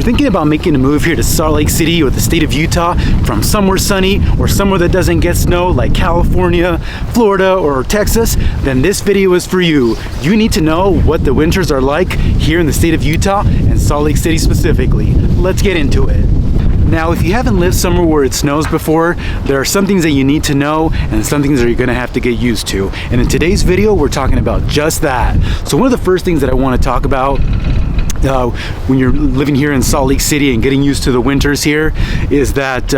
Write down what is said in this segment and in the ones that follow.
You're thinking about making a move here to Salt Lake City or the state of Utah from somewhere sunny or somewhere that doesn't get snow like California, Florida, or Texas, then this video is for you. You need to know what the winters are like here in the state of Utah and Salt Lake City specifically. Let's get into it. Now, if you haven't lived somewhere where it snows before, there are some things that you need to know and some things that you're gonna have to get used to. And in today's video, we're talking about just that. So one of the first things that I wanna talk about when you're living here in Salt Lake City and getting used to the winters here is that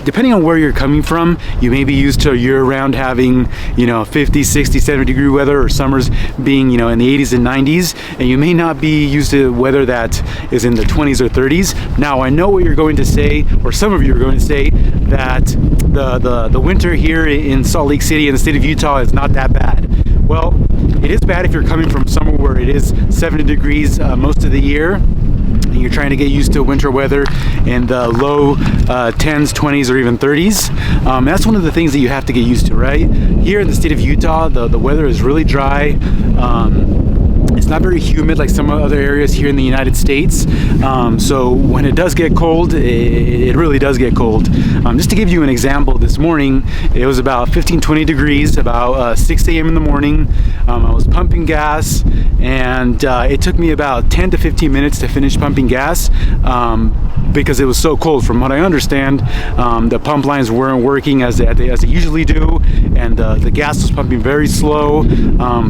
depending on where you're coming from, you may be used to year-round having, 50, 60, 70 degree weather, or summers being, in the 80s and 90s, and you may not be used to weather that is in the 20s or 30s. Now, I know what you're going to say, or some of you are going to say, that the winter here in Salt Lake City in the state of Utah is not that bad. Well, it is bad if you're coming from somewhere where it is 70 degrees most of the year, and you're trying to get used to winter weather in the low 10s, 20s, or even 30s. That's one of the things that you have to get used to, right? Here in the state of Utah, the weather is really dry. It's not very humid like some other areas here in the United States. So when it does get cold, it really does get cold. Just to give you an example, this morning it was about 15, 20 degrees, about 6 a.m. in the morning. I was pumping gas, and it took me about 10 to 15 minutes to finish pumping gas because it was so cold. From what I understand, the pump lines weren't working as they usually do, and the gas was pumping very slow.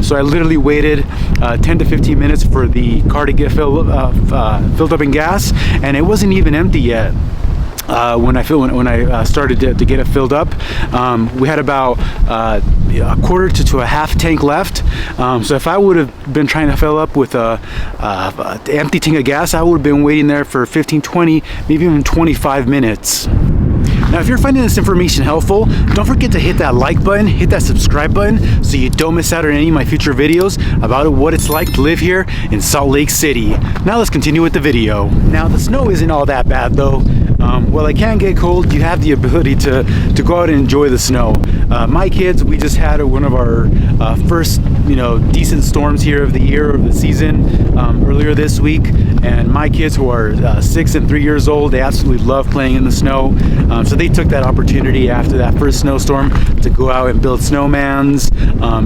So I literally waited 10 to 15 minutes for the car to get filled up in gas, and it wasn't even empty yet. When I started to get it filled up, we had about a quarter to a half tank left. So if I would have been trying to fill up with a empty tank of gas, I would have been waiting there for 15, 20, maybe even 25 minutes. Now, if you're finding this information helpful, don't forget to hit that like button, hit that subscribe button, so you don't miss out on any of my future videos about what it's like to live here in Salt Lake City. Now let's continue with the video. Now, the snow isn't all that bad though. While it can get cold, you have the ability to go out and enjoy the snow. My kids, we just had one of our first, decent storms here of the year, of the season, earlier this week. And my kids, who are 6 and 3 years old, they absolutely love playing in the snow. So they took that opportunity after that first snowstorm to go out and build snowmans.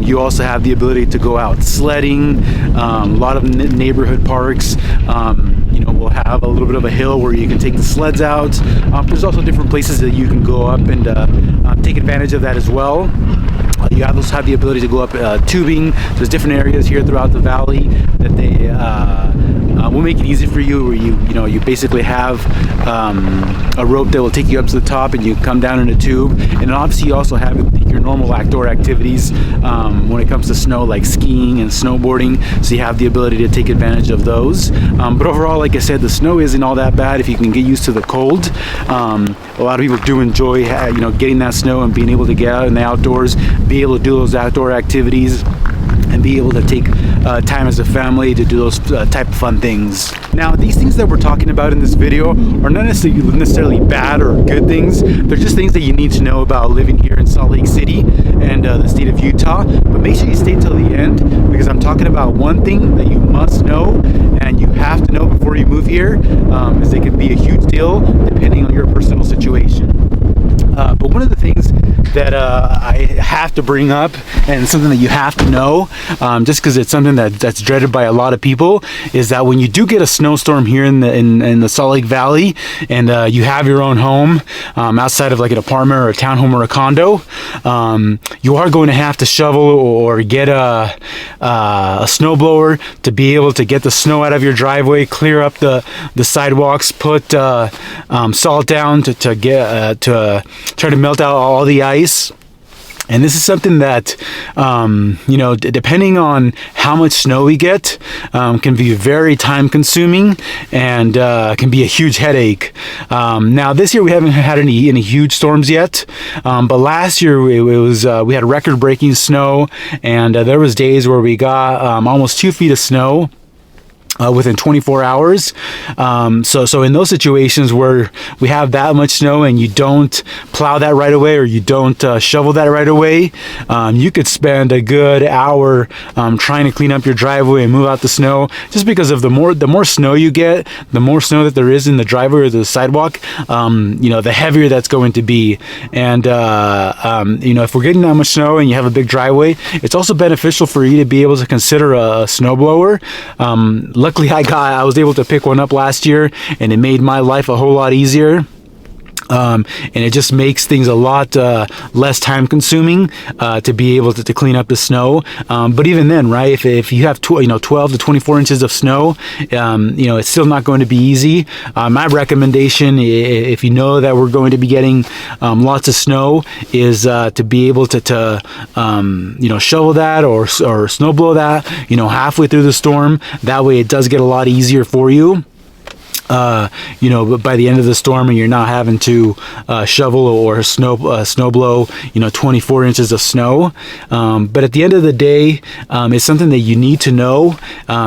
You also have the ability to go out sledding. A lot of neighborhood parks, we'll have a little bit of a hill where you can take the sleds out. There's also different places that you can go up and take advantage of that as well. You also have the ability to go up tubing. There's different areas here throughout the valley that they will make it easy for you, where you basically have a rope that will take you up to the top, and you come down in a tube. And then obviously you also have your normal outdoor activities when it comes to snow, like skiing and snowboarding. So you have the ability to take advantage of those. But overall, like I said, the snow isn't all that bad if you can get used to the cold. A lot of people do enjoy, getting that snow and being able to get out in the outdoors, be able to do those outdoor activities, and be able to take time as a family to do those type of fun things. Now, these things that we're talking about in this video are not necessarily bad or good things. They're just things that you need to know about living here in Salt Lake City and the state of Utah. But make sure you stay till the end, because I'm talking about one thing that you must know and you have to know before you move here, as it can be a huge deal depending on your personal situation. But one of the things that I have to bring up, and something that you have to know, just because it's something that's dreaded by a lot of people, is that when you do get a snowstorm here in the Salt Lake Valley, and you have your own home outside of like an apartment or a townhome or a condo, you are going to have to shovel or get a snowblower to be able to get the snow out of your driveway, clear up the sidewalks, put salt down to try to melt out all the ice. And this is something that, depending on how much snow we get, can be very time consuming and can be a huge headache. Now, this year we haven't had any huge storms yet, but last year we had record breaking snow, and there was days where we got almost 2 feet of snow. within 24 hours. So in those situations where we have that much snow and you don't plow that right away, or you don't shovel that right away, you could spend a good hour trying to clean up your driveway and move out the snow, just because of the more snow you get, the more snow that there is in the driveway or the sidewalk, the heavier that's going to be. And if we're getting that much snow and you have a big driveway, it's also beneficial for you to be able to consider a snowblower. Luckily, I was able to pick one up last year, and it made my life a whole lot easier. And it just makes things a lot less time consuming to be able to clean up the snow. But even then, right, if you have 12 to 24 inches of snow, it's still not going to be easy. My recommendation, if you know that we're going to be getting lots of snow, is to be able to shovel that or snow blow that halfway through the storm. That way it does get a lot easier for you. But by the end of the storm, and you're not having to shovel or snow blow 24 inches of snow. But at the end of the day, it's something that you need to know,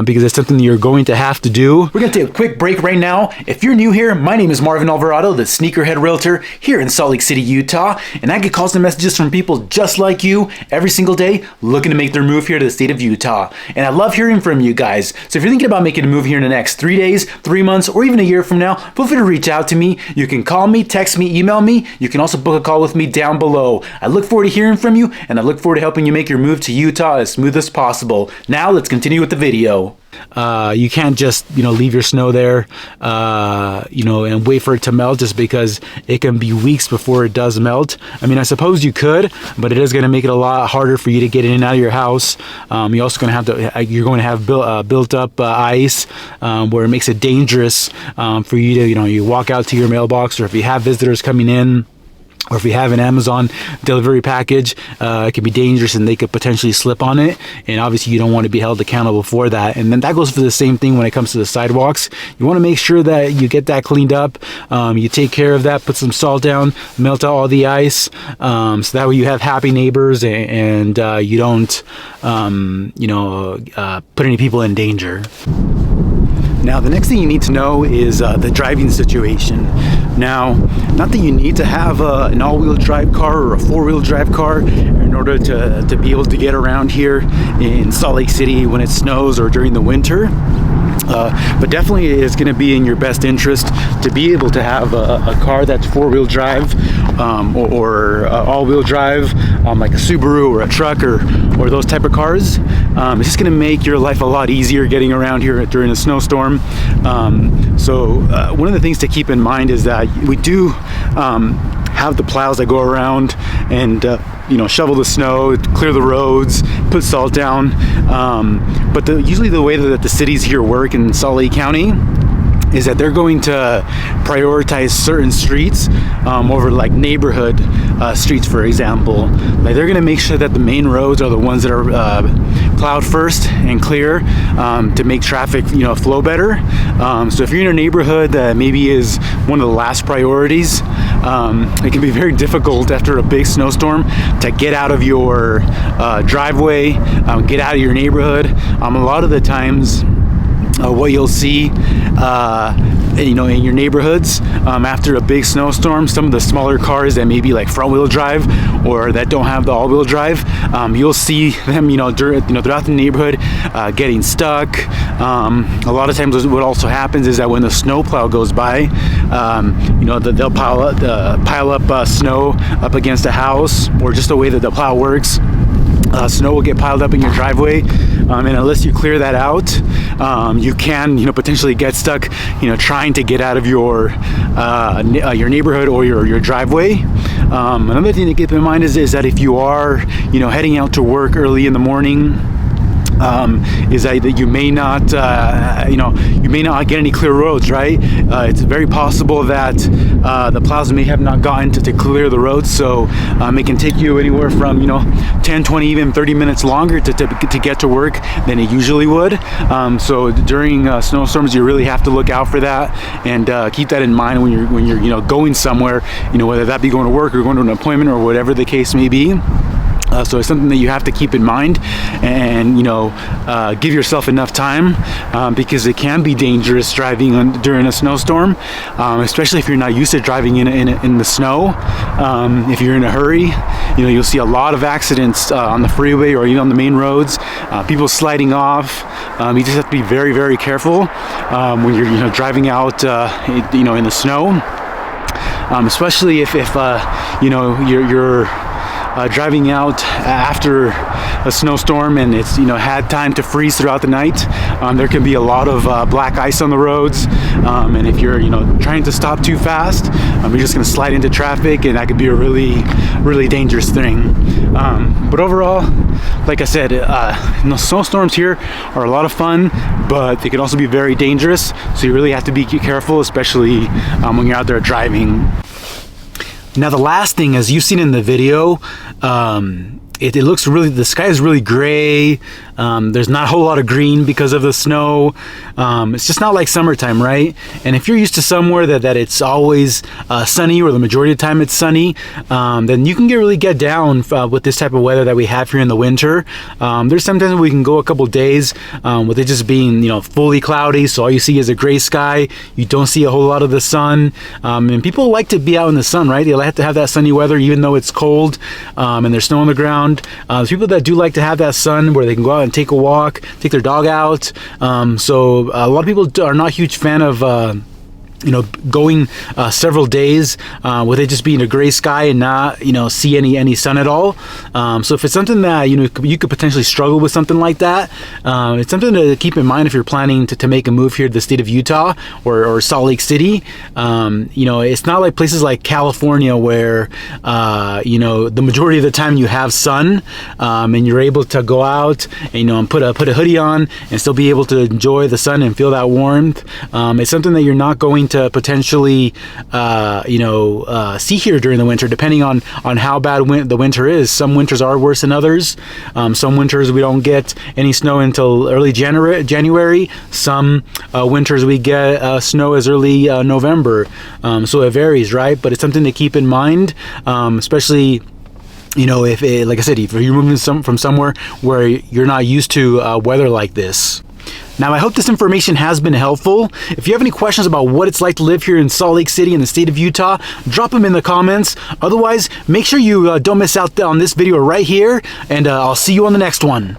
because it's something that you're going to have to do. We're going to take a quick break right now. If you're new here, my name is Marvin Alvarado, the Sneakerhead Realtor here in Salt Lake City, Utah, and I get calls and messages from people just like you every single day looking to make their move here to the state of Utah. And I love hearing from you guys. So if you're thinking about making a move here in the next 3 days, 3 months, or even a year from now, feel free to reach out to me. You can call me, text me, email me. You can also book a call with me down below. I look forward to hearing from you, and I look forward to helping you make your move to Utah as smooth as possible. Now let's continue with the video. You can't just leave your snow there and wait for it to melt, just because it can be weeks before it does melt. I mean, I suppose you could, but it is going to make it a lot harder for you to get in and out of your house. You're also going to have built up ice, where it makes it dangerous for you to you walk out to your mailbox, or if you have visitors coming in, or if you have an Amazon delivery package, it can be dangerous and they could potentially slip on it. And obviously you don't want to be held accountable for that. And then that goes for the same thing when it comes to the sidewalks. You want to make sure that you get that cleaned up. You take care of that, put some salt down, melt out all the ice. So that way you have happy neighbors, and you don't, put any people in danger. Now, the next thing you need to know is the driving situation. Now, not that you need to have an all-wheel drive car or a four-wheel drive car in order to be able to get around here in Salt Lake City when it snows or during the winter. But definitely it's going to be in your best interest to be able to have a car that's four-wheel drive or all-wheel drive, like a Subaru or a truck or those type of cars. It's just going to make your life a lot easier getting around here during a snowstorm. So one of the things to keep in mind is that we do have the plows that go around and shovel the snow, clear the roads, put salt down. But usually the way that the cities here work in Salt Lake County is that they're going to prioritize certain streets over like neighborhood streets, for example. Like they're going to make sure that the main roads are the ones that are plowed first and clear to make traffic flow better. So if you're in a neighborhood that maybe is one of the last priorities, it can be very difficult after a big snowstorm to get out of your driveway, get out of your neighborhood. A lot of the times what you'll see in your neighborhoods after a big snowstorm, some of the smaller cars that may be like front wheel drive or that don't have the all wheel drive, you'll see them throughout the neighborhood getting stuck. A lot of times what also happens is that when the snowplow goes by, they'll pile up snow up against a house, or just the way that the plow works. Snow will get piled up in your driveway, and unless you clear that out, you can potentially get stuck trying to get out of your neighborhood or your driveway. Another thing to keep in mind is that if you are heading out to work early in the morning, is that you may not get any clear roads, right? It's very possible that the plows may have not gotten to clear the roads, so it can take you anywhere from 10, 20, even 30 minutes longer to get to work than it usually would. So during snowstorms, you really have to look out for that and keep that in mind when you're going somewhere, whether that be going to work or going to an appointment or whatever the case may be. So it's something that you have to keep in mind, and give yourself enough time, because it can be dangerous driving during a snowstorm, especially if you're not used to driving in the snow. If you're in a hurry, you'll see a lot of accidents on the freeway or even on the main roads. People sliding off. You just have to be very, very careful when you're driving out in the snow, especially if you're driving out after a snowstorm and it's had time to freeze throughout the night. There can be a lot of black ice on the roads, and if you're trying to stop too fast, you're just going to slide into traffic, and that could be a really, really dangerous thing. But overall, like I said, snowstorms here are a lot of fun, but they can also be very dangerous, so you really have to be careful, especially when you're out there driving. Now the last thing, as you've seen in the video, it looks really, the sky is really gray. There's not a whole lot of green because of the snow. It's just not like summertime, right? And if you're used to somewhere that it's always sunny, or the majority of the time it's sunny, then you can really get down with this type of weather that we have here in the winter. There's sometimes we can go a couple days with it just being fully cloudy, so all you see is a gray sky. You don't see a whole lot of the sun, and people like to be out in the sun, right? They like to have that sunny weather even though it's cold and there's snow on the ground. There's people that do like to have that sun where they can go out and take a walk, take their dog out. So a lot of people are not a huge fan of going several days with it just being a gray sky and not see any sun at all. So if it's something that you could potentially struggle with something like that, it's something to keep in mind if you're planning to make a move here to the state of Utah or Salt Lake City. It's not like places like California where the majority of the time you have sun, and you're able to go out and put a hoodie on and still be able to enjoy the sun and feel that warmth. It's something that you're not going to potentially see here during the winter, depending on how bad the winter is. Some winters are worse than others. Some winters we don't get any snow until early January. Some winters we get snow as early November. So it varies, right? But it's something to keep in mind, especially if like I said, if you're moving from somewhere where you're not used to weather like this. Now, I hope this information has been helpful. If you have any questions about what it's like to live here in Salt Lake City in the state of Utah, drop them in the comments. Otherwise, make sure you don't miss out on this video right here, and I'll see you on the next one.